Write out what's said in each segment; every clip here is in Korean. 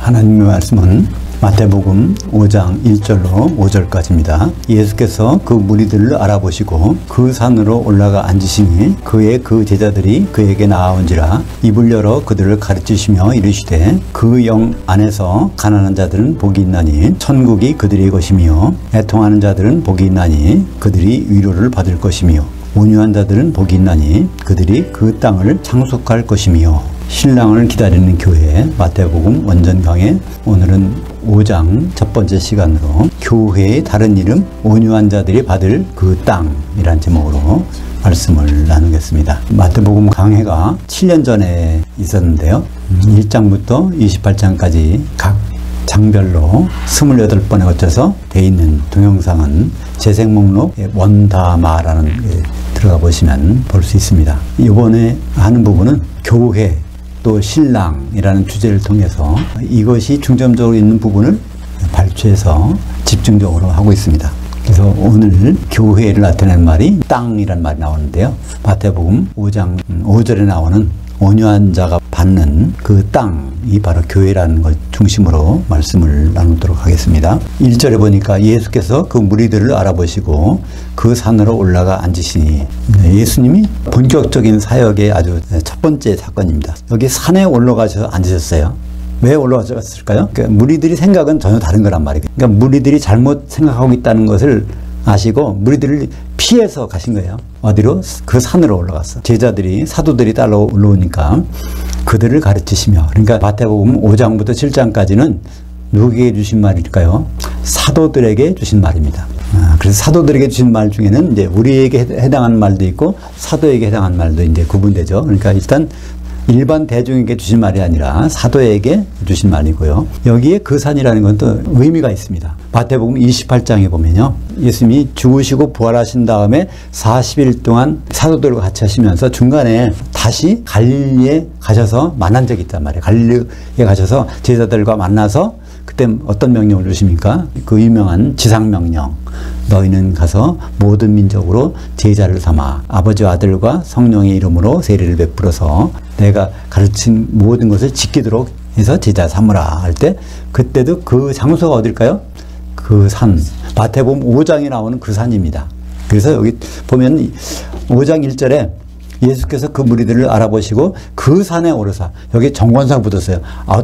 하나님의 말씀은 마태복음 5장 1절로 5절까지입니다. 예수께서 그 무리들을 알아보시고 그 산으로 올라가 앉으시니 그의 그 제자들이 그에게 나아온지라 입을 열어 그들을 가르치시며 이르시되 그 영 안에서 가난한 자들은 복이 있나니 천국이 그들의 것이며 애통하는 자들은 복이 있나니 그들이 위로를 받을 것이며 온유한 자들은 복이 있나니 그들이 그 땅을 상속할 것이며 신랑을 기다리는 교회 마태복음 원전 강의 오늘은 5장 첫 번째 시간으로 교회의 다른 이름 온유한 자들이 받을 그 땅이란 제목으로 말씀을 나누겠습니다. 마태복음 강해가 7년 전에 있었는데요. 1장부터 28장까지 각 장별로 28번에 거쳐서 되어 있는 동영상은 재생 목록 원다마라는 게 들어가 보시면 볼 수 있습니다. 이번에 하는 부분은 교회 또 신랑이라는 주제를 통해서 이것이 중점적으로 있는 부분을 발췌해서 집중적으로 하고 있습니다. 그래서 오늘 교회를 나타내는 말이 땅이라는 말이 나오는데요. 마태복음 5장 5절에 나오는 온유한 자가 받는 그 땅이 바로 교회라는 걸 중심으로 말씀을 나누도록 하겠습니다. 1절에 보니까 예수께서 그 무리들을 알아보시고 그 산으로 올라가 앉으시니 예수님이 본격적인 사역의 아주 첫 번째 사건입니다. 여기 산에 올라가셔서 앉으셨어요. 왜 올라가셨을까요? 그러니까 무리들이 생각은 전혀 다른 거란 말이에요. 그러니까 무리들이 잘못 생각하고 있다는 것을 아시고 무리들을 피해서 가신 거예요. 어디로? 그 산으로 올라갔어. 제자들이 사도들이 따라 올라오니까 그들을 가르치시며, 그러니까 마태복음 5장부터 7장까지는 누구에게 주신 말일까요? 사도들에게 주신 말입니다. 그래서 사도들에게 주신 말 중에는 이제 우리에게 해당하는 말도 있고 사도에게 해당하는 말도 이제 구분되죠. 그러니까 일단 일반 대중에게 주신 말이 아니라 사도에게 주신 말이고요. 여기에 그 산이라는 건 또 의미가 있습니다. 마태복음 28장에 보면요. 예수님이 죽으시고 부활하신 다음에 40일 동안 사도들과 같이 하시면서 중간에 다시 갈릴리에 가셔서 만난 적이 있단 말이에요. 갈릴리에 가셔서 제자들과 만나서 그때 어떤 명령을 주십니까? 그 유명한 지상명령. 너희는 가서 모든 민족으로 제자를 삼아 아버지와 아들과 성령의 이름으로 세례를 베풀어서 내가 가르친 모든 것을 지키도록 해서 제자 삼으라 할 때 그때도 그 장소가 어딜까요? 그 산. 마태복음 5장에 나오는 그 산입니다. 그래서 여기 보면 5장 1절에 예수께서 그 무리들을 알아보시고 그 산에 오르사, 여기 정관상 붙었어요.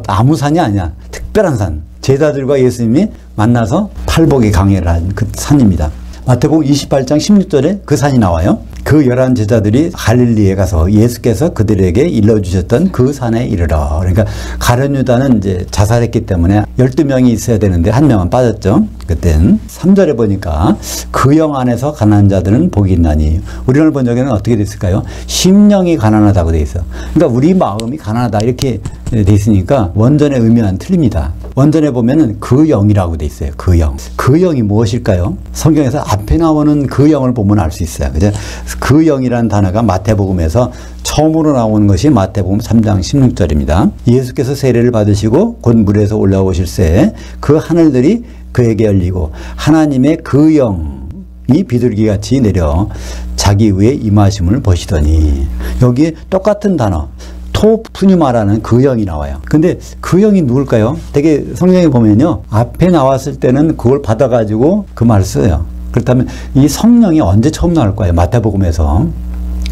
아무 산이 아니야. 특별한 산. 제자들과 예수님이 만나서 팔복의 강해를 한 그 산입니다. 마태복음 28장 16절에 그 산이 나와요. 그 11 제자들이 갈릴리에 가서 예수께서 그들에게 일러주셨던 그 산에 이르러. 그러니까 가룟 유다는 이제 자살했기 때문에 12명이 있어야 되는데 한 명은 빠졌죠. 그땐 3절에 보니까 그 영 안에서 가난한 자들은 복이 있나니. 우리나라 번역에는 어떻게 됐을까요? 심령이 가난하다고 돼 있어. 그러니까 우리 마음이 가난하다 이렇게 돼 있으니까 원전의 의미와는 틀립니다. 원전에 보면은 그 영이라고 돼 있어요. 그 영. 그 영이 무엇일까요? 성경에서 앞에 나오는 그 영을 보면 알 수 있어요. 그죠? 그 영이라는 단어가 마태복음에서 처음으로 나오는 것이 마태복음 3장 16절입니다. 예수께서 세례를 받으시고 곧 물에서 올라오실새 그 하늘들이 그에게 열리고 하나님의 그 영이 비둘기같이 내려 자기 위에 임하심을 보시더니. 여기에 똑같은 단어 토프뉴마라는 그 영이 나와요. 근데 그 영이 누굴까요? 되게 성경에 보면요. 앞에 나왔을 때는 그걸 받아가지고 그 말을 써요. 그렇다면 이 성령이 언제 처음 나올 거예요? 마태복음에서.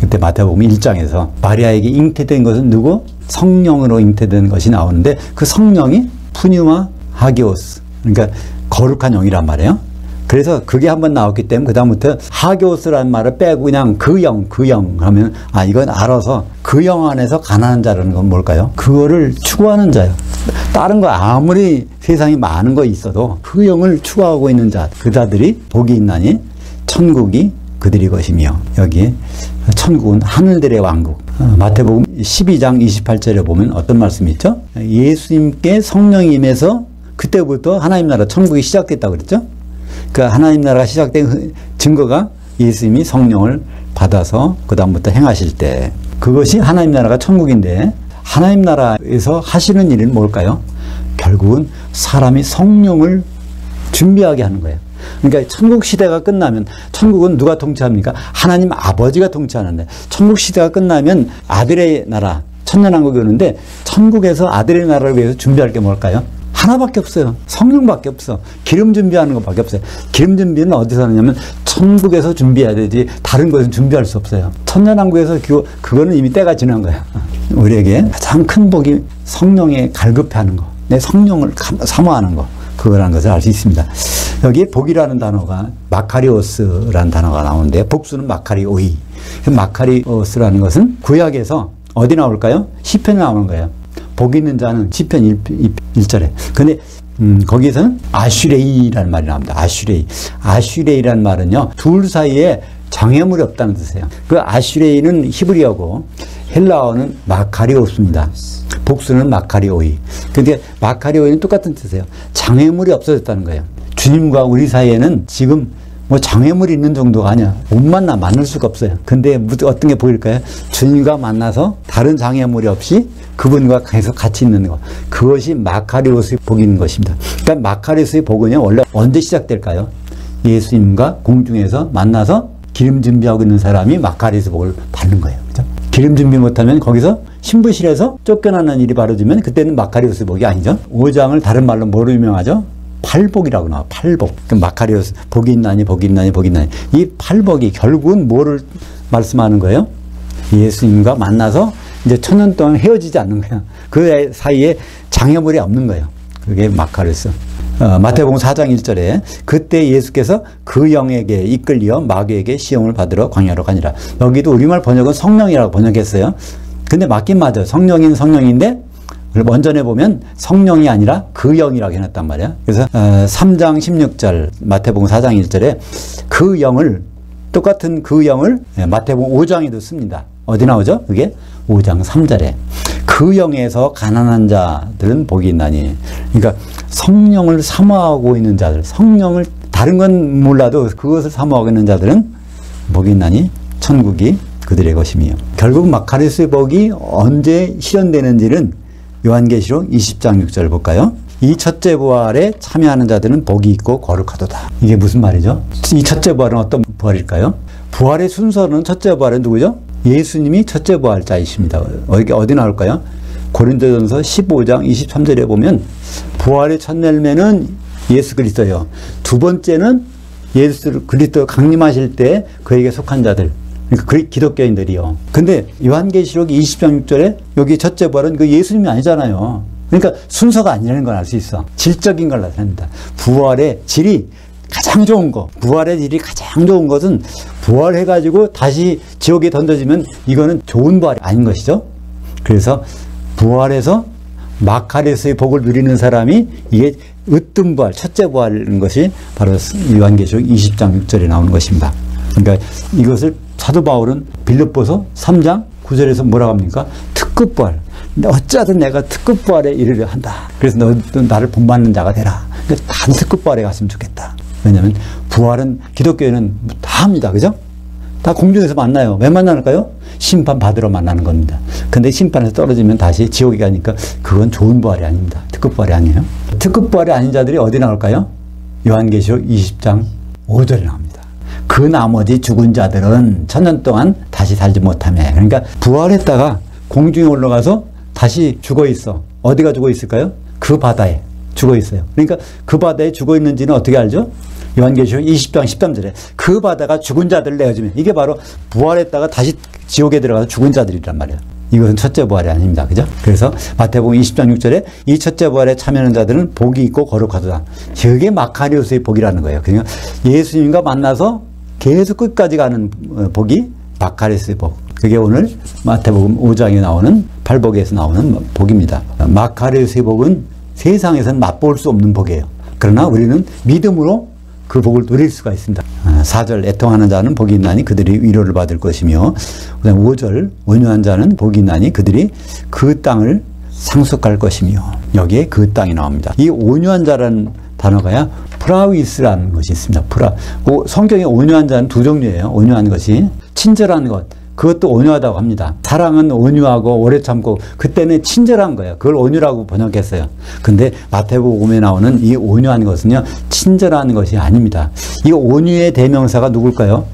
그때 마태복음 1장에서 마리아에게 잉태된 것은 누구? 성령으로 잉태된 것이 나오는데 그 성령이 푸뉴마 하기오스. 그러니까 거룩한 영이란 말이에요. 그래서 그게 한번 나왔기 때문에 그다음부터 하기오스라는 말을 빼고 그냥 그 영 하면 이건 알아서 그 영 안에서 가난한 자라는 건 뭘까요? 그거를 추구하는 자예요. 다른 거 아무리 세상에 많은 거 있어도 그 영을 추구하고 있는 자, 그 자들이 복이 있나니 천국이 그들의 것이며. 여기에 천국은 하늘들의 왕국. 마태복음 12장 28절에 보면 어떤 말씀이 있죠? 예수님께 성령이 임해서 그때부터 하나님 나라 천국이 시작됐다고 그랬죠? 그 하나님 나라가 시작된 증거가 예수님이 성령을 받아서 그 다음부터 행하실 때, 그것이 하나님 나라가 천국인데 하나님 나라에서 하시는 일은 뭘까요? 결국은 사람이 성령을 준비하게 하는 거예요. 그러니까 천국 시대가 끝나면, 천국은 누가 통치합니까? 하나님 아버지가 통치하는데, 천국 시대가 끝나면 아들의 나라, 천년왕국이 오는데 천국에서 아들의 나라를 위해서 준비할 게 뭘까요? 하나밖에 없어요. 성령밖에 없어. 기름 준비하는 것밖에 없어요. 기름 준비는 어디서 하느냐면 천국에서 준비해야 되지 다른 것은 준비할 수 없어요. 천년왕국에서 그거는 이미 때가 지난 거야. 우리에게 가장 큰 복이 성령에 갈급해하는 거, 내 성령을 사모하는 거, 그거라는 것을 알 수 있습니다. 여기에 복이라는 단어가 마카리오스라는 단어가 나오는데 복수는 마카리오이. 마카리오스라는 것은 구약에서 어디 나올까요? 시편에 나오는 거예요. 복 있는 자는 시편 1절에. 근데 거기서는 아슈레이라는 말이 나옵니다. 아슈레이. 아슈레이라는 말은요, 둘 사이에 장애물이 없다는 뜻이에요. 그 아슈레이는 히브리어고 헬라어는 마카리오스입니다. 복수는 마카리오이. 근데 마카리오이는 똑같은 뜻이에요. 장애물이 없어졌다는 거예요. 주님과 우리 사이에는 지금 뭐 장애물이 있는 정도가 아니야. 못 만날 수가 없어요. 근데 어떤 게 보일까요? 주님과 만나서 다른 장애물이 없이 그분과 계속 같이 있는 것. 그것이 마카리오스의 복이 있는 것입니다. 그러니까 마카리오스의 복은요, 원래 언제 시작될까요? 예수님과 공중에서 만나서 기름 준비하고 있는 사람이 마카리오스 복을 받는 거예요. 그죠? 기름 준비 못하면 거기서 신부실에서 쫓겨나는 일이 벌어지면 그때는 마카리오스 복이 아니죠. 5장을 다른 말로 뭐로 유명하죠? 팔복이라고 나와. 팔복. 마카리오스 복이 있나니 복이 있나니 복이 있나니. 이 팔복이 결국은 뭐를 말씀하는 거예요? 예수님과 만나서 이제 천년 동안 헤어지지 않는 거예요. 그 사이에 장애물이 없는 거예요. 그게 마카리오스. 마태복음 4장 1절에 그때 예수께서 그 영에게 이끌려 마귀에게 시험을 받으러 광야로 가니라. 여기도 우리말 번역은 성령이라고 번역했어요. 근데 맞긴 맞아요. 성령인 성령인데 원전에 보면 성령이 아니라 그 영이라고 해놨단 말이야. 그래서 3장 16절 마태복음 4장 1절에 그 영을, 똑같은 그 영을 마태복음 5장에도 씁니다. 어디 나오죠? 그게 5장 3절에 그 영에서 가난한 자들은 복이 있나니. 그러니까 성령을 사모하고 있는 자들, 성령을 다른 건 몰라도 그것을 사모하고 있는 자들은 복이 있나니 천국이 그들의 것이며. 결국 마카리오스의 복이 언제 실현되는지는 요한계시록 20장 6절 볼까요? 이 첫째 부활에 참여하는 자들은 복이 있고 거룩하도다. 이게 무슨 말이죠? 이 첫째 부활은 어떤 부활일까요? 부활의 순서는 첫째 부활은 누구죠? 예수님이 첫째 부활자이십니다. 어디 나올까요? 고린도전서 15장 23절에 보면 부활의 첫 열매는 예수 그리스도요. 두 번째는 예수 그리스도 강림하실 때 그에게 속한 자들. 그러니까 기독교인들이요. 근데 요한계시록 20장 6절에 여기 첫째 부활은 그 예수님이 아니잖아요. 그러니까 순서가 아니라는 걸 알 수 있어. 질적인 걸 나타냅니다. 부활의 질이 가장 좋은 거, 부활의 질이 가장 좋은 것은 부활해가지고 다시 지옥에 던져지면 이거는 좋은 부활이 아닌 것이죠. 그래서 부활해서 마카리오스의 복을 누리는 사람이 이게 으뜸 부활, 첫째 부활인 것이 바로 요한계시록 20장 6절에 나오는 것입니다. 그러니까 이것을 사도 바울은 빌립보서 3장 9절에서 뭐라고 합니까? 특급 부활. 어쩌든 내가 특급 부활에 이르려 한다. 그래서 너도 나를 본받는 자가 되라. 그러니까 다 특급 부활에 갔으면 좋겠다. 왜냐하면 부활은 기독교에는 다 합니다. 그죠? 다 공중에서 만나요. 왜 만날까요? 심판 받으러 만나는 겁니다. 근데 심판에서 떨어지면 다시 지옥에 가니까 그건 좋은 부활이 아닙니다. 특급 부활이 아니에요. 특급 부활이 아닌 자들이 어디 나올까요? 요한계시록 20장 5절에 나옵니다. 그 나머지 죽은 자들은 천년 동안 다시 살지 못하며. 그러니까 부활했다가 공중에 올라가서 다시 죽어 있어. 어디가 죽어 있을까요? 그 바다에 죽어 있어요. 그러니까 그 바다에 죽어 있는지는 어떻게 알죠? 요한계시록 20장 13절에 그 바다가 죽은 자들을 내어주면, 이게 바로 부활했다가 다시 지옥에 들어가서 죽은 자들이란 말이에요. 이것은 첫째 부활이 아닙니다. 그죠? 그래서 마태복음 20장 6절에 이 첫째 부활에 참여하는 자들은 복이 있고 거룩하도다. 그게 마카리오스의 복이라는 거예요. 그러니까 예수님과 만나서 계속 끝까지 가는 복이 마카리오스의 복. 그게 오늘 마태복음 5장에 나오는 팔복에서 나오는 복입니다. 마카리오스의 복은 세상에서는 맛볼 수 없는 복이에요. 그러나 우리는 믿음으로 그 복을 누릴 수가 있습니다. 4절 애통하는 자는 복이 있나니 그들이 위로를 받을 것이며, 그다음 5절 온유한 자는 복이 있나니 그들이 그 땅을 상속할 것이며, 여기에 그 땅이 나옵니다. 이 온유한 자라는 단어가야 프라위스라는 것이 있습니다. 성경에 온유한 자는 두 종류예요. 온유한 것이 친절한 것, 그것도 온유하다고 합니다. 사랑은 온유하고 오래 참고, 그때는 친절한 거예요. 그걸 온유라고 번역했어요. 근데 마태복음에 나오는 이 온유한 것은요, 친절한 것이 아닙니다. 이 온유의 대명사가 누굴까요?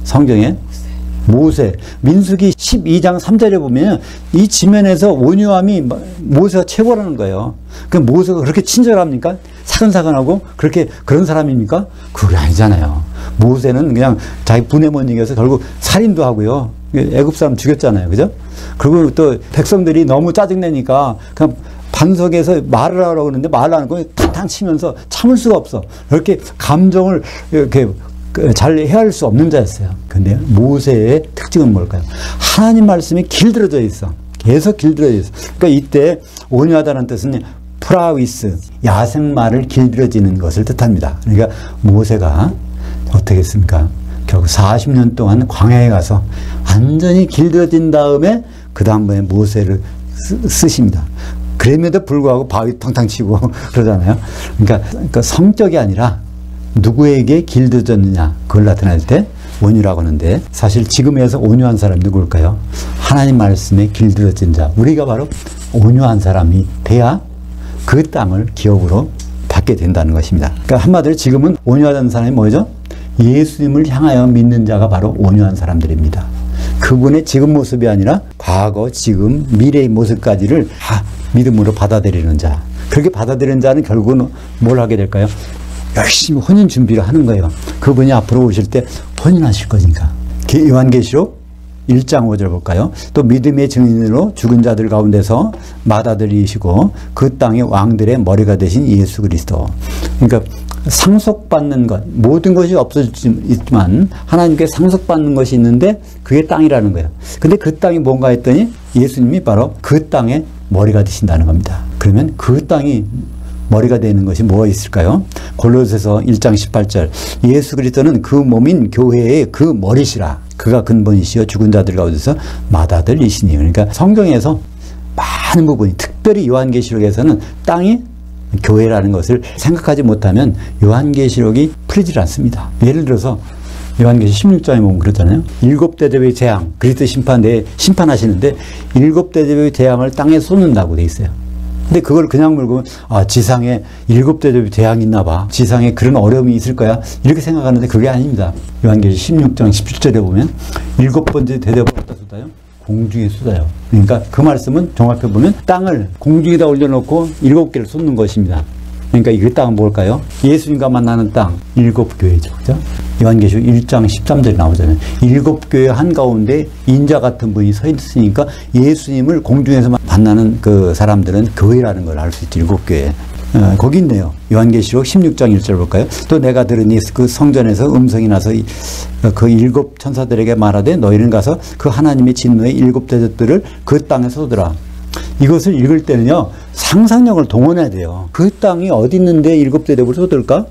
성경에 모세, 민수기 12장 3절에 보면 이 지면에서 온유함이 모세가 최고라는 거예요. 그 모세가 그렇게 친절합니까? 사근사근하고 그렇게 그런 사람입니까? 그게 아니잖아요. 모세는 그냥 자기 분에 못 이겨서 결국 살인도 하고요. 애굽 사람 죽였잖아요. 그죠? 그리고 또 백성들이 너무 짜증내니까 그냥 반석에서 말을 하라고 그러는데 말을 안 하고 탕탕 치면서 참을 수가 없어. 이렇게 감정을 이렇게 잘 헤아릴 수 없는 자였어요. 근데 모세의 특징은 뭘까요? 하나님 말씀이 길들여져 있어. 계속 길들여져 있어. 그러니까 이때 온유하다는 뜻은 프라위스, 야생마를 길들여지는 것을 뜻합니다. 그러니까 모세가 어떻게 했습니까? 결국 40년 동안 광야에 가서 완전히 길들여진 다음에 그 다음번에 모세를 쓰십니다. 그럼에도 불구하고 바위 탕탕 치고 그러잖아요. 그러니까 성격이 아니라 누구에게 길들여졌느냐 그걸 나타낼 때 온유라고 하는데 사실 지금에서 온유한 사람이 누굴까요? 하나님 말씀에 길들여진 자. 우리가 바로 온유한 사람이 돼야 그 땅을 기업으로 받게 된다는 것입니다. 그러니까 한마디로 지금은 온유하다는 사람이 뭐죠? 예수님을 향하여 믿는 자가 바로 온유한 사람들입니다. 그분의 지금 모습이 아니라 과거, 지금, 미래의 모습까지를 다 믿음으로 받아들이는 자. 그렇게 받아들이는 자는 결국은 뭘 하게 될까요? 열심히 혼인 준비를 하는 거예요. 그분이 앞으로 오실 때 혼인하실 거니까. 요한계시록 1장 5절 볼까요? 또 믿음의 증인으로 죽은 자들 가운데서 맏아들이시고 그 땅의 왕들의 머리가 되신 예수 그리스도. 그러니까 상속받는 것, 모든 것이 없어지지만 하나님께 상속받는 것이 있는데 그게 땅이라는 거예요. 근데 그 땅이 뭔가 했더니 예수님이 바로 그 땅의 머리가 되신다는 겁니다. 그러면 그 땅이 머리가 되는 것이 뭐가 있을까요? 골로새서 1장 18절 예수 그리스도는 그 몸인 교회의 그 머리시라. 그가 근본이시여 죽은 자들 가운데서 맏아들이시니. 그러니까 성경에서 많은 부분이 특별히 요한계시록에서는 땅이 교회라는 것을 생각하지 못하면 요한계시록이 풀리질 않습니다. 예를 들어서 요한계시 16장에 보면 그렇잖아요. 7 대접의 재앙, 그리스도 심판대에 심판하시는데 7 대접의 재앙을 땅에 쏟는다고 돼 있어요. 근데 그걸 그냥 물고 지상에 7 대접의 재앙이 있나 봐. 지상에 그런 어려움이 있을 거야. 이렇게 생각하는데 그게 아닙니다. 요한계시 16장 17절에 보면 7번째 대접을 어디다 쏟아요? 공중에 쏟아요. 그러니까 그 말씀은 종합해 보면 땅을 공중에다 올려놓고 7개를 쏟는 것입니다. 그러니까 이 땅은 뭘까요? 예수님과 만나는 땅, 7교회죠. 그죠? 요한계시록 1장 13절에 나오잖아요. 7교회 한가운데 인자 같은 분이 서 있으니까 예수님을 공중에서 만나는 그 사람들은 교회라는 걸 알 수 있죠. 7교회. 거기 있네요. 요한계시록 16장 1절 볼까요? 또 내가 들으니 그 성전에서 음성이 나서 그 7 천사들에게 말하되 너희는 가서 그 하나님의 진노의 7 대접들을 그 땅에 쏟으라. 이것을 읽을 때는요, 상상력을 동원해야 돼요. 그 땅이 어디 있는데 7 대접을 쏟을까?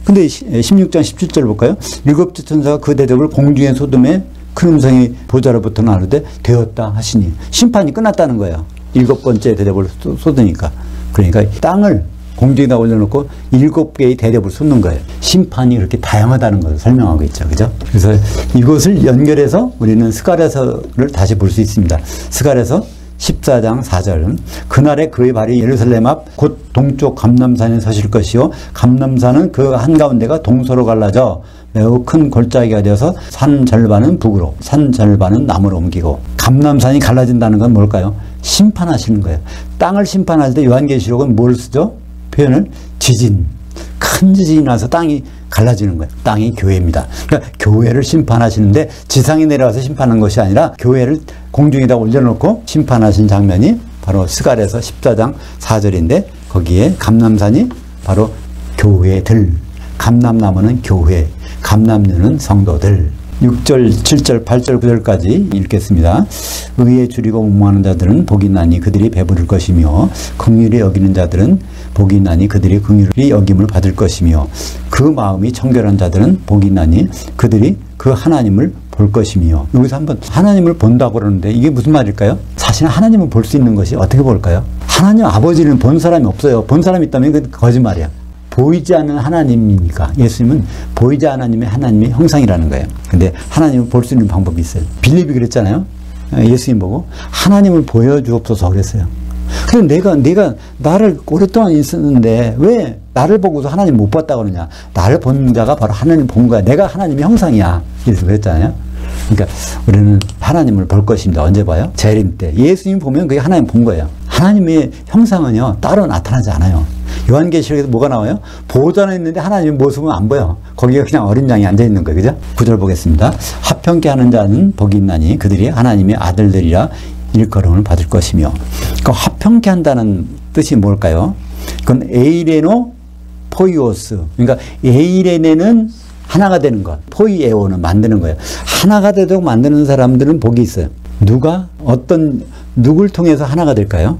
근데 16장 17절 볼까요? 7 천사가 그 대접을 공중에 쏟음에 큰 음성이 보좌로부터 나르되 되었다 하시니. 심판이 끝났다는 거예요. 7번째 대접을 쏟으니까. 그러니까 땅을 공중에다 올려놓고 7개의 대접을 쏟는 거예요. 심판이 그렇게 다양하다는 것을 설명하고 있죠. 그죠? 그래서 이것을 연결해서 우리는 스가랴서를 다시 볼 수 있습니다. 스가랴서 14장 4절 그날에 그의 발이 예루살렘 앞 곧 동쪽 감람산에 서실 것이요 감람산은 그 한가운데가 동서로 갈라져 매우 큰 골짜기가 되어서 산 절반은 북으로 산 절반은 남으로 옮기고. 감람산이 갈라진다는 건 뭘까요? 심판하시는 거예요. 땅을 심판할 때 요한계시록은 뭘 쓰죠? 표현을 지진, 큰 지진이 나서 땅이 갈라지는 거예요. 땅이 교회입니다. 그러니까 교회를 심판하시는데 지상에 내려와서 심판하는 것이 아니라 교회를 공중에다 올려놓고 심판하신 장면이 바로 스가랴서 14장 4절인데 거기에 감람산이 바로 교회들, 감람나무는 교회, 감람류는 성도들. 6절, 7절, 8절, 9절까지 읽겠습니다. 의에 줄이고 무모하는 자들은 복이 나니 그들이 배부를 것이며 긍휼히 여기는 자들은 복이 나니 그들이 긍휼히 여김을 받을 것이며 그 마음이 청결한 자들은 복이 나니 그들이 그 하나님을 볼 것이며. 여기서 한번 하나님을 본다고 그러는데 이게 무슨 말일까요? 사실 하나님을 볼 수 있는 것이 어떻게 볼까요? 하나님 아버지는 본 사람이 없어요. 본 사람이 있다면 그건 거짓말이야. 보이지 않는 하나님이니까. 예수님은 보이지 않는 하나님의 형상이라는 거예요. 근데 하나님을 볼 수 있는 방법이 있어요. 빌립이 그랬잖아요. 예수님 보고 하나님을 보여주옵소서 그랬어요. 근데 내가 나를 오랫동안 있었는데 왜 나를 보고서 하나님 못 봤다고 그러냐. 나를 본 자가 바로 하나님 본 거야. 내가 하나님의 형상이야. 예수 그랬잖아요. 그러니까 우리는 하나님을 볼 것입니다. 언제 봐요? 재림 때. 예수님 보면 그게 하나님 본 거예요. 하나님의 형상은요, 따로 나타나지 않아요. 요한계시록에서 뭐가 나와요? 보좌는 있는데 하나님의 모습은 안 보여. 거기가 그냥 어린 양이 앉아 있는 거예요. 그죠? 9절 보겠습니다. 화평케 하는 자는 복이 있나니 그들이 하나님의 아들들이라 일컬음을 받을 것이며. 그 화평케 한다는 뜻이 뭘까요? 그건 에이레노 포이오스. 그러니까 에이레네는 하나가 되는 것. 포이에오는 만드는 거예요. 하나가 되도록 만드는 사람들은 복이 있어요. 누굴 통해서 하나가 될까요?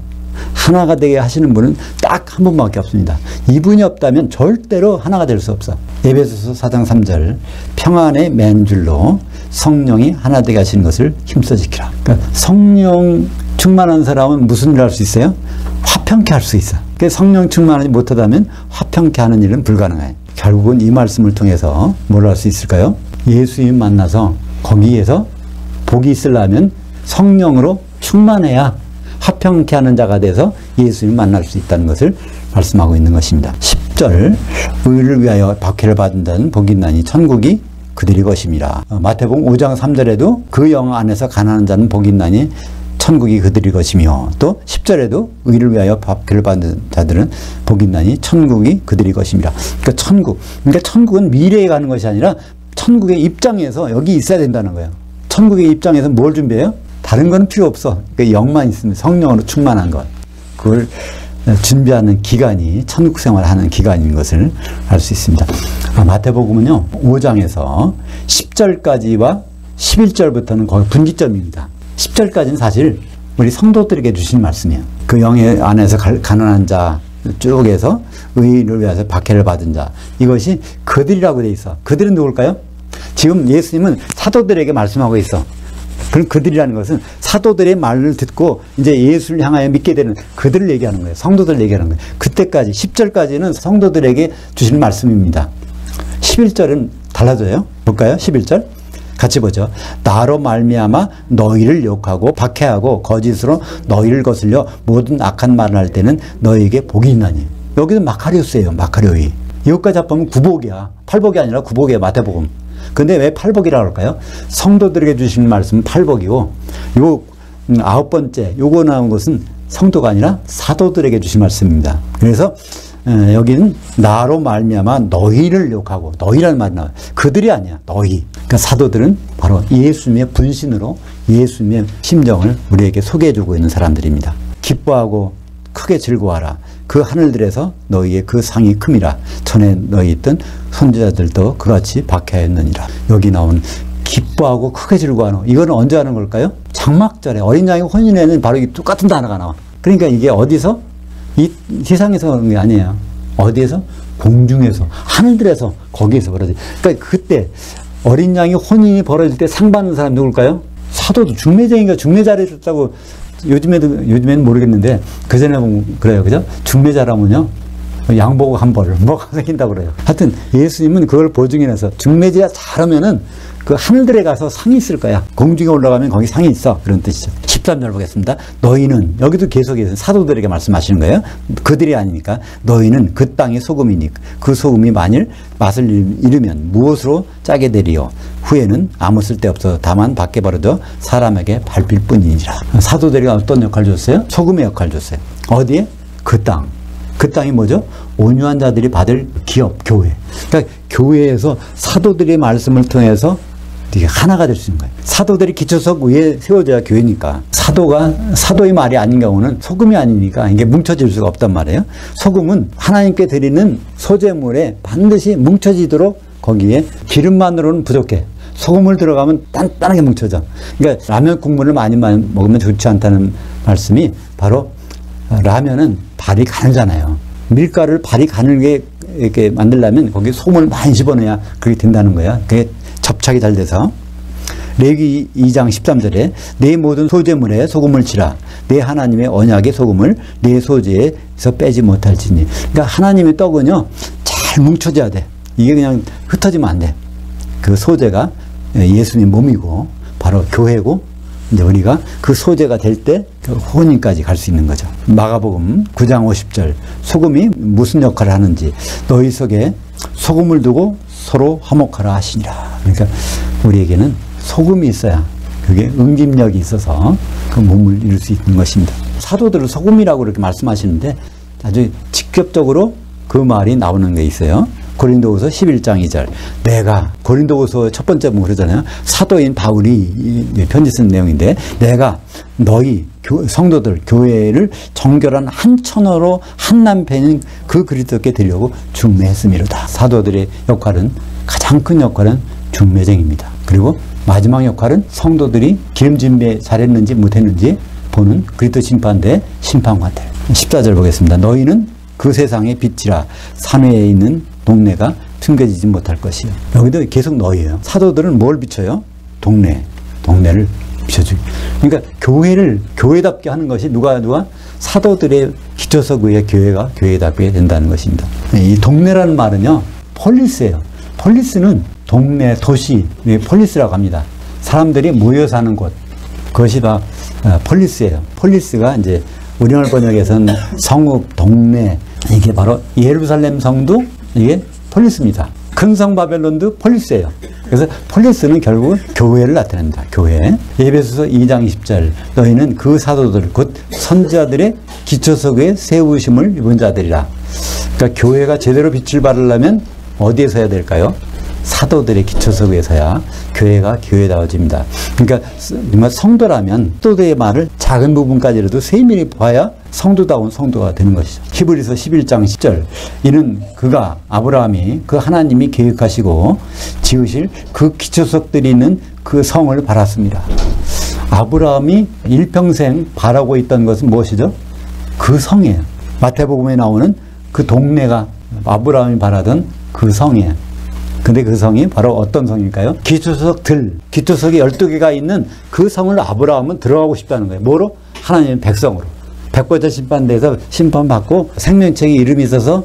하나가 되게 하시는 분은 딱 한 분밖에 없습니다. 이분이 없다면 절대로 하나가 될 수 없어. 에베소서 4장 3절 평안의 맨줄로 성령이 하나 되게 하시는 것을 힘써 지키라. 그러니까 성령 충만한 사람은 무슨 일을 할 수 있어요? 화평케 할 수 있어. 그러니까 성령 충만하지 못하다면 화평케 하는 일은 불가능해요. 결국은 이 말씀을 통해서 뭘 할 수 있을까요? 예수님 만나서 거기에서 복이 있으려면 성령으로 충만해야 화평케 하는 자가 돼서 예수님 만날 수 있다는 것을 말씀하고 있는 것입니다. 10절 의를 위하여 박해를 받은 자는 복이 있나니 천국이 그들이 것임이라. 마태복음 5장 3절에도 그 영 안에서 가난한 자는 복이 있나니 천국이 그들이 것이며, 또 10절에도 의를 위하여 박해를 받는 자들은 복이 있나니 천국이 그들이 것임이라. 그러니까 천국은 미래에 가는 것이 아니라 천국의 입장에서 여기 있어야 된다는 거예요. 천국의 입장에서 뭘 준비해요? 다른 건 필요 없어. 그러니까 영만 있으면 성령으로 충만한 것. 그걸 준비하는 기간이 천국 생활하는 기간인 것을 알 수 있습니다. 마태복음은요, 5장에서 10절까지와 11절부터는 거의 분기점입니다. 10절까지는 사실 우리 성도들에게 주신 말씀이에요. 그 영의 안에서 가난한 자 쪽에서 의를 위해서 박해를 받은 자, 이것이 그들이라고 돼 있어. 그들은 누굴까요? 지금 예수님은 사도들에게 말씀하고 있어. 그럼 그들이라는 것은 사도들의 말을 듣고 이제 예수를 향하여 믿게 되는 그들을 얘기하는 거예요. 성도들을 얘기하는 거예요. 그때까지 10절까지는 성도들에게 주신 말씀입니다. 11절은 달라져요. 볼까요? 11절 같이 보죠. 나로 말미암아 너희를 욕하고 박해하고 거짓으로 너희를 거슬려 모든 악한 말을 할 때는 너희에게 복이 있나니. 여기는 마카리오스예요. 마카리오이. 이것까지 합하면 구복이야. 팔복이 아니라 구복이에요. 마태복음. 근데 왜 팔복이라고 할까요? 성도들에게 주신 말씀은 팔복이고, 요 9번째 요거 나온 것은 성도가 아니라 사도들에게 주신 말씀입니다. 그래서 여기는 나로 말미암아 너희를 욕하고, 너희라는 말이 나와요. 그들이 아니야. 너희. 그러니까 사도들은 바로 예수님의 분신으로 예수님의 심정을 우리에게 소개해주고 있는 사람들입니다. 기뻐하고 크게 즐거워하라. 그 하늘들에서 너희의 그 상이 큼이라. 전에 너희 있던 선지자들도 그같이 박해하였느니라. 여기 나온 기뻐하고 크게 즐거워하는, 이거는 언제 하는 걸까요? 장막절에 어린 양의 혼인에는 바로 이 똑같은 단어가 나와. 그러니까 이게 어디서? 이 세상에서 그런 게 아니에요. 어디에서? 공중에서, 하늘들에서, 거기에서 벌어지. 그러니까 그때 어린 양이 혼인이 벌어질 때 상 받는 사람 누굴까요? 사도도 중매쟁이가 중매자를 했다고 요즘에는 모르겠는데 그전에 보면 그래요. 그죠? 중매자라면요, 양보고 한 벌, 뭐가 생긴다고 그래요. 하여튼 예수님은 그걸 보증해서 중매자 잘하면은 그 하늘들에 가서 상이 있을 거야. 공중에 올라가면 거기 상이 있어. 그런 뜻이죠. 13절 보겠습니다. 너희는, 여기도 계속해서 사도들에게 말씀하시는 거예요. 그들이 아니니까. 너희는 그 땅의 소금이니 그 소금이 만일 맛을 잃으면 무엇으로 짜게 되리요? 후에는 아무 쓸데없어 다만 밖에 버려져 사람에게 밟힐 뿐이니라. 사도들이 어떤 역할을 줬어요? 소금의 역할을 줬어요. 어디에? 그 땅. 그 땅이 뭐죠? 온유한 자들이 받을 기업, 교회. 그러니까 교회에서 사도들의 말씀을 통해서 이게 하나가 될 수 있는 거예요. 사도들이 기초석 위에 세워져야 교회니까. 사도의 말이 아닌 경우는 소금이 아니니까 이게 뭉쳐질 수가 없단 말이에요. 소금은 하나님께 드리는 소재물에 반드시 뭉쳐지도록 거기에 기름만으로는 부족해. 소금을 들어가면 단단하게 뭉쳐져. 그러니까 라면 국물을 많이 먹으면 좋지 않다는 말씀이 바로 라면은 발이 가늘잖아요. 밀가루를 발이 가늘게 이렇게 만들려면 거기에 소금을 많이 집어넣어야 그게 된다는 거야. 그게 접착이 잘 돼서. 레위기 2장 13절에 내 모든 소재물에 소금을 치라. 내 하나님의 언약의 소금을 내 소재에서 빼지 못할지니. 그러니까 하나님의 떡은요, 잘 뭉쳐져야 돼. 이게 그냥 흩어지면 안 돼. 그 소재가 예수님 몸이고 바로 교회고, 이제 우리가 그 소재가 될 때 그 혼인까지 갈 수 있는 거죠. 마가복음 9장 50절 소금이 무슨 역할을 하는지 너희 속에 소금을 두고 서로 화목하라 하시니라. 그러니까 우리에게는 소금이 있어야 그게 응집력이 있어서 그 몸을 이룰 수 있는 것입니다. 사도들은 소금이라고 그렇게 말씀하시는데 아주 직접적으로 그 말이 나오는 게 있어요. 고린도후서 11장 2절. 내가 고린도후서 첫 번째 보면 그러잖아요. 사도인 바울이 편지 쓴 내용인데 내가 너희 성도들 교회를 정결한 한 처너로 한 남편인 그 그리스도께 드리려고 중매했음이로다. 사도들의 역할은 가장 큰 역할은 중매쟁입니다. 그리고 마지막 역할은 성도들이 기름짐에 잘했는지 못했는지 보는 그리스도 심판대 심판관들. 14절 보겠습니다. 너희는 그 세상의 빛이라 산외에 있는 동네가 숨겨지지 못할 것이요. 여기도 계속 너희예요. 사도들은 뭘 비춰요? 동네를 비춰주기. 그러니까 교회를 교회답게 하는 것이 누가 사도들의 기초석 위에 교회가 교회답게 된다는 것입니다. 이 동네라는 말은요, 폴리스예요. 폴리스는 동네, 도시, 폴리스라고 합니다. 사람들이 모여 사는 곳. 그것이 다 폴리스예요. 폴리스가 이제 우리말 번역에서는 성읍, 동네, 이게 바로 예루살렘 성도 이게 폴리스입니다. 큰 성 바벨론도 폴리스예요. 그래서 폴리스는 결국 교회를 나타냅니다. 교회. 에베소서 2장 20절. 너희는 그 사도들 곧 선지자들의 기초석에 세우심을 입은 자들이라. 그러니까 교회가 제대로 빛을 발하려면 어디에 서야 될까요? 사도들의 기초석에 서야 교회가 교회다워집니다. 그러니까 정말 성도라면 사도들의 말을 작은 부분까지라도 세밀히 봐야 성도다운 성도가 되는 것이죠. 히브리서 11장 10절. 이는 그가 아브라함이 그 하나님이 계획하시고 지으실 그 기초석들이 있는 그 성을 바랐습니다. 아브라함이 일평생 바라고 있던 것은 무엇이죠? 그 성이에요. 마태복음에 나오는 그 동네가 아브라함이 바라던 그 성이에요. 근데 그 성이 바로 어떤 성일까요? 기초석이 12개가 있는 그 성을 아브라함은 들어가고 싶다는 거예요. 뭐로? 하나님의 백성으로. 백보자 심판대에서 심판받고 생명책에 이름이 있어서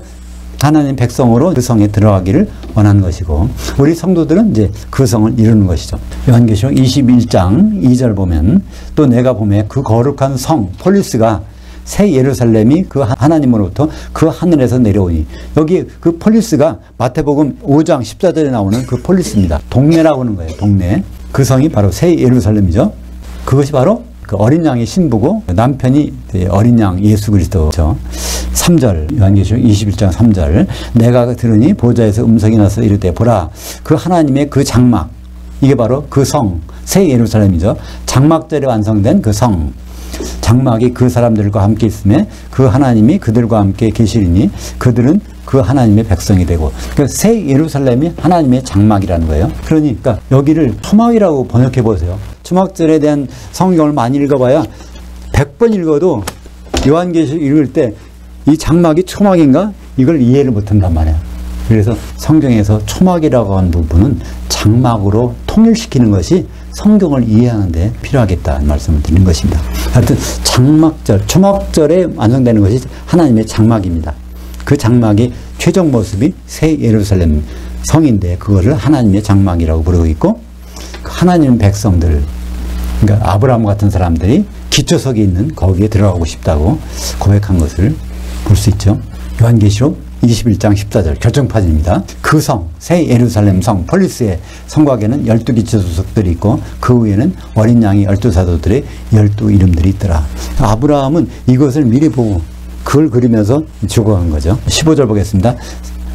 하나님 백성으로 그 성에 들어가기를 원하는 것이고, 우리 성도들은 이제 그 성을 이루는 것이죠. 요한계시록 21장 2절 보면 또 내가 보매 그 거룩한 성 폴리스가 새 예루살렘이 그 하나님으로부터 그 하늘에서 내려오니, 여기 그 폴리스가 마태복음 5장 14절에 나오는 그 폴리스입니다. 동네라고 하는 거예요. 동네. 그 성이 바로 새 예루살렘이죠. 그것이 바로 그 어린 양의 신부고 남편이 어린 양 예수 그리스도죠. 3절 요한계시록 21장 3절. 내가 들으니 보좌에서 음성이 나서 이르되 보라 그 하나님의 그 장막, 이게 바로 그 성 새 예루살렘이죠. 장막절에 완성된 그 성. 장막이 그 사람들과 함께 있음에 그 하나님이 그들과 함께 계시리니 그들은 그 하나님의 백성이 되고, 그러니까 새 예루살렘이 하나님의 장막이라는 거예요. 그러니까 여기를 초막이라고 번역해 보세요. 초막절에 대한 성경을 많이 읽어봐야 100번 읽어도 요한계시록 읽을 때 이 장막이 초막인가? 이걸 이해를 못한단 말이에요. 그래서 성경에서 초막이라고 하는 부분은 장막으로 통일시키는 것이 성경을 이해하는 데 필요하겠다는 말씀을 드리는 것입니다. 하여튼 장막절, 초막절에 완성되는 것이 하나님의 장막입니다. 그 장막의 최종 모습이 새 예루살렘 성인데 그거를 하나님의 장막이라고 부르고 있고, 하나님 백성들, 그러니까 아브라함 같은 사람들이 기초석이 있는 거기에 들어가고 싶다고 고백한 것을 볼 수 있죠. 요한계시록 21장 14절 결정판입니다. 그 성, 새 예루살렘 성 폴리스의 성곽에는 12기초석들이 있고 그 위에는 어린 양이 12사도들의 12 이름들이 있더라. 아브라함은 이것을 미리 보고 그걸 그리면서 죽어간 거죠. 15절 보겠습니다.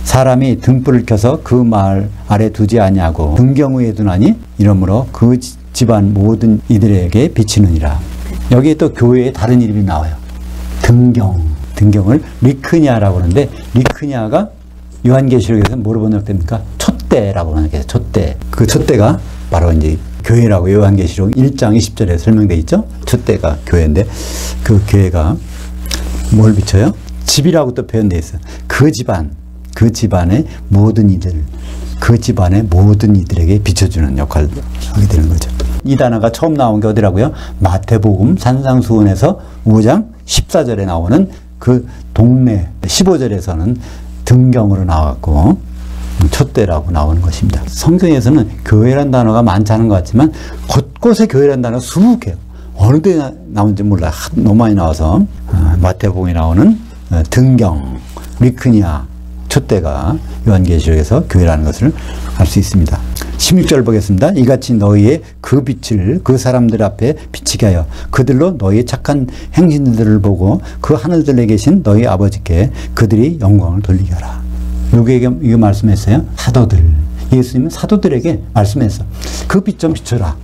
사람이 등불을 켜서 그 말 아래 두지 아니하고 등경 위에 두나니 이러므로 그 집안 모든 이들에게 비치느니라. 여기에 또 교회에 다른 이름이 나와요. 등경을 리크니아라고 하는데, 리크니아가 요한계시록에서 뭐로 번역됩니까? 촛대라고 번역해요. 촛대. 그 촛대가 바로 이제 교회라고 요한계시록 1장 20절에 설명되어 있죠. 촛대가 교회인데 그 교회가 뭘 비춰요? 집이라고 또 표현되어 있어요. 그 집안의 모든 이들, 그 집안의 모든 이들에게 비춰주는 역할을 하게 되는 거죠. 이 단어가 처음 나온 게 어디라고요? 마태복음 산상수훈에서 5장 14절에 나오는 그 동네, 15절에서는 등경으로 나왔고 촛대라고 나오는 것입니다. 성경에서는 교회란 단어가 많지 않은 것 같지만 곳곳에 교회란 단어가 수북해요. 어느 데 나온지 몰라요. 너무 많이 나와서. 마태복음에 나오는 등경, 리크니아, 촛대가 요한계시록에서 교회라는 것을 알 수 있습니다. 16절 보겠습니다. 이같이 너희의 그 빛을 그 사람들 앞에 비치게 하여 그들로 너희의 착한 행진들을 보고 그 하늘들에 계신 너희 아버지께 그들이 영광을 돌리게 하라. 누구에게 이거 말씀했어요? 사도들. 예수님은 사도들에게 말씀했어. 그 빛 좀 비춰라.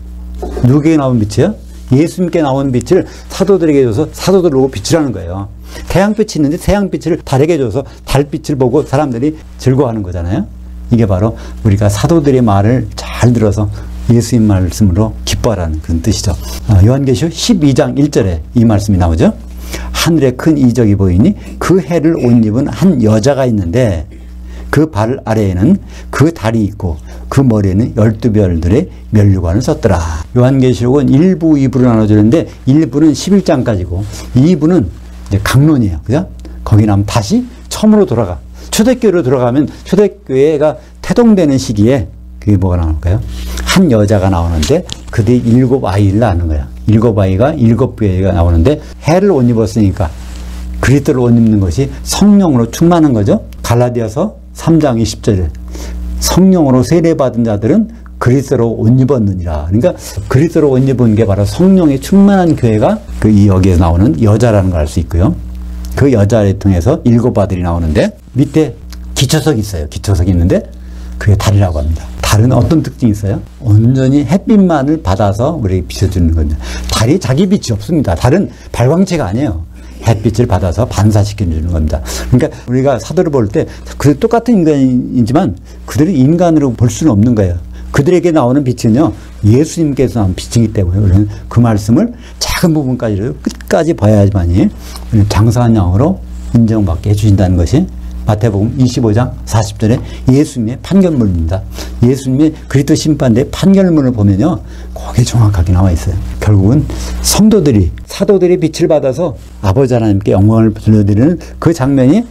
누구에게 나온 빛이에요? 예수님께 나온 빛을 사도들에게 줘서 사도들 보고 비추라는 거예요. 태양빛이 있는데 태양빛을 달에게 줘서 달빛을 보고 사람들이 즐거워하는 거잖아요. 이게 바로 우리가 사도들의 말을 잘 들어서 예수님 말씀으로 기뻐하라는 그런 뜻이죠. 요한계시록 12장 1절에 이 말씀이 나오죠. 하늘에 큰 이적이 보이니 그 해를 옷 입은 한 여자가 있는데 그 발 아래에는 그 달이 있고 그 머리에는 12별들의 면류관을 썼더라. 요한계시록은 1부, 2부로 나눠지는데 1부는 11장까지고 2부는 이제 강론이에요. 그죠? 거기 나면 다시 처음으로 돌아가. 초대교회로 들어가면 초대교회가 태동되는 시기에 그게 뭐가 나올까요? 한 여자가 나오는데 그들이 7아이를 낳는 거야. 7아이가 7교회가 나오는데 해를 옷 입었으니까 그리스도를 옷 입는 것이 성령으로 충만한 거죠. 갈라디아서 3장 20절에 성령으로 세례받은 자들은 그리스도로 옷 입었느니라. 그러니까 그리스도로 옷 입은 게 바로 성령의 충만한 교회가 이 여기에 나오는 여자라는 걸 알 수 있고요. 그 여자를 통해서 7아들이 나오는데 밑에 기초석이 있어요. 기초석이 있는데 그게 달이라고 합니다. 달은 어떤 특징이 있어요? 온전히 햇빛만을 받아서 우리에게 비춰주는 겁니다. 달이 자기 빛이 없습니다. 달은 발광체가 아니에요. 햇빛을 받아서 반사시켜주는 겁니다. 그러니까 우리가 사도를 볼 때 그들 똑같은 인간이지만 그들을 인간으로 볼 수는 없는 거예요. 그들에게 나오는 빛은요, 예수님께서 나온 빛이기 때문에 우리는 그 말씀을 작은 부분까지도 끝까지 봐야지만이 장사한 양으로 인정받게 해주신다는 것이 마태복음 25장 40절에 예수님의 판결문입니다. 예수님의 그리스도 심판대의 판결문을 보면요, 거기에 정확하게 나와 있어요. 결국은 성도들이, 사도들의 빛을 받아서 아버지 하나님께 영광을 돌려드리는 그 장면이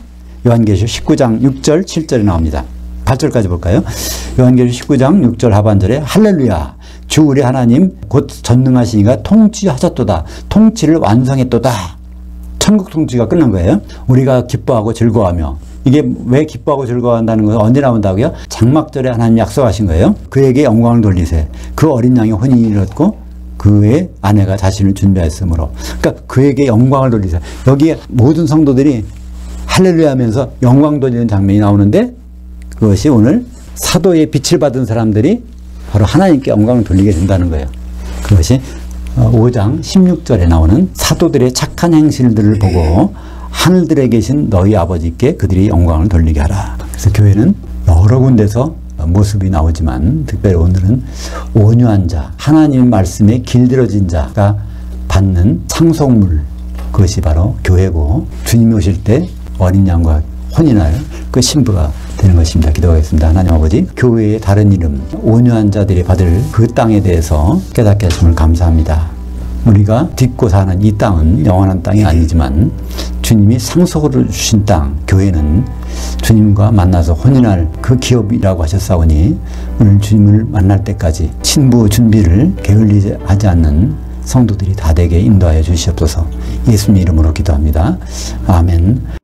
요한계시록 19장 6절 7절에 나옵니다. 8절까지 볼까요? 요한계시록 19장 6절 하반절에 할렐루야 주 우리 하나님 곧 전능하신 이가 통치하셨도다. 통치를 완성했도다. 천국 통치가 끝난 거예요. 우리가 기뻐하고 즐거워하며, 이게 왜 기뻐하고 즐거워한다는 것은 언제 나온다고요? 장막절에 하나님 약속하신 거예요. 그에게 영광을 돌리세. 그 어린 양이 혼인이 이뤘고 그의 아내가 자신을 준비했으므로. 그러니까 그에게 영광을 돌리세. 여기에 모든 성도들이 할렐루야 하면서 영광 돌리는 장면이 나오는데 그것이 오늘 사도의 빛을 받은 사람들이 바로 하나님께 영광을 돌리게 된다는 거예요. 그것이 5장 16절에 나오는 사도들의 착한 행실들을 보고 하늘들에 계신 너희 아버지께 그들이 영광을 돌리게 하라. 그래서 교회는 여러 군데서 모습이 나오지만 특별히 오늘은 온유한 자, 하나님 말씀에 길들여진 자가 받는 상속물, 그것이 바로 교회고 주님이 오실 때 어린 양과 혼인할 그 신부가 되는 것입니다. 기도하겠습니다. 하나님 아버지, 교회의 다른 이름, 온유한 자들이 받을 그 땅에 대해서 깨닫게 하심을 감사합니다. 우리가 딛고 사는 이 땅은 영원한 땅이 아니지만 주님이 상속으로 주신 땅, 교회는 주님과 만나서 혼인할 그 기업이라고 하셨사오니 오늘 주님을 만날 때까지 신부 준비를 게을리지 하지 않는 성도들이 다 되게 인도하여 주시옵소서. 예수님 이름으로 기도합니다. 아멘.